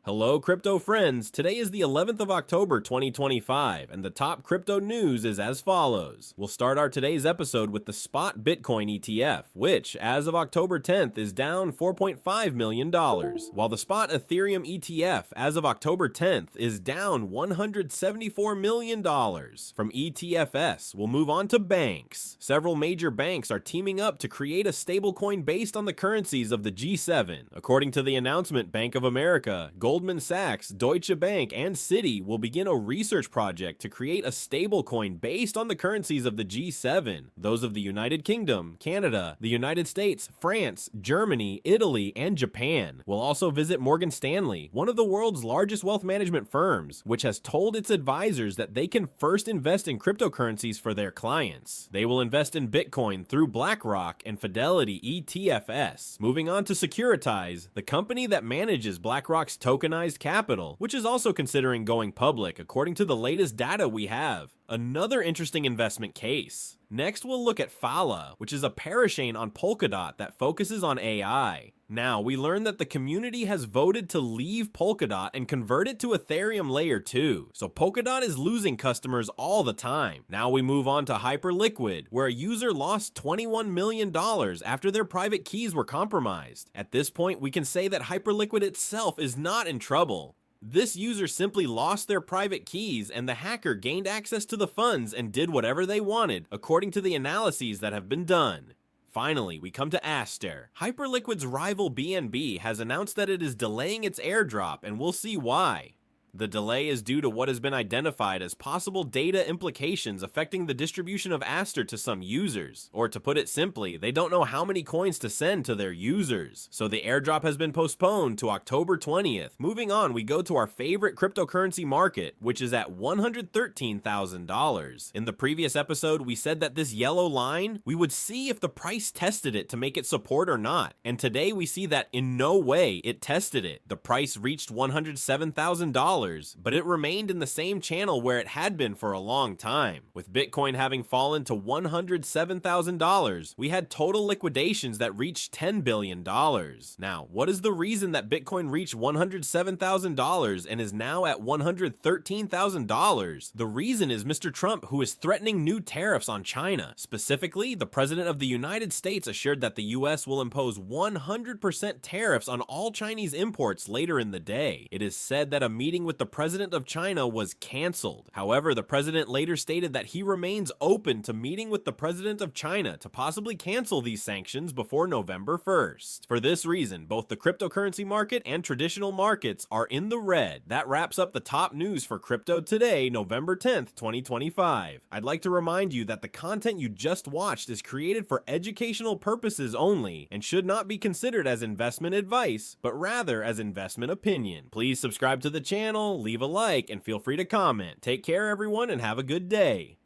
Hello crypto friends, today is the 11th of October 2025 and the top crypto news is as follows. We'll start our today's episode with the spot Bitcoin ETF, which as of October 10th is down $4.5 million, while the spot Ethereum ETF as of October 10th is down $174 million. From ETFs, we'll move on to banks. Several major banks are teaming up to create a stablecoin based on the currencies of the G7. According to the announcement, Bank of America, Goldman Sachs, Deutsche Bank, and Citi will begin a research project to create a stablecoin based on the currencies of the G7, those of the United Kingdom, Canada, the United States, France, Germany, Italy, and Japan. We'll also visit Morgan Stanley, one of the world's largest wealth management firms, which has told its advisors that they can first invest in cryptocurrencies for their clients. They will invest in Bitcoin through BlackRock and Fidelity ETFs. Moving on to Securitize, the company that manages BlackRock's tokenized capital, which is also considering going public according to the latest data we have. Another interesting investment case. Next, we'll look at Phala, which is a parachain on Polkadot that focuses on AI. Now, we learned that the community has voted to leave Polkadot and convert it to Ethereum Layer-2, so Polkadot is losing customers all the time. Now we move on to Hyperliquid, where a user lost $21 million after their private keys were compromised. At this point, we can say that Hyperliquid itself is not in trouble. This user simply lost their private keys and the hacker gained access to the funds and did whatever they wanted, according to the analyses that have been done. Finally, we come to Aster. Hyperliquid's rival BNB has announced that it is delaying its airdrop, and we'll see why. The delay is due to what has been identified as possible data implications affecting the distribution of Aster to some users. Or to put it simply, they don't know how many coins to send to their users. So the airdrop has been postponed to October 20th. Moving on, we go to our favorite cryptocurrency market, which is at $113,000. In the previous episode, we said that this yellow line, we would see if the price tested it to make it support or not. And today we see that in no way it tested it. The price reached $107,000. But it remained in the same channel where it had been for a long time. With Bitcoin having fallen to $107,000, we had total liquidations that reached $10 billion. Now, what is the reason that Bitcoin reached $107,000 and is now at $113,000? The reason is Mr. Trump, who is threatening new tariffs on China. Specifically, the President of the United States assured that the US will impose 100% tariffs on all Chinese imports later in the day. It is said that a meeting with the president of China was canceled. However, the president later stated that he remains open to meeting with the president of China to possibly cancel these sanctions before November 1st. For this reason, both the cryptocurrency market and traditional markets are in the red. That wraps up the top news for crypto today, November 10th, 2025. I'd like to remind you that the content you just watched is created for educational purposes only and should not be considered as investment advice, but rather as investment opinion. Please subscribe to the channel, leave a like, and feel free to comment. Take care everyone and have a good day.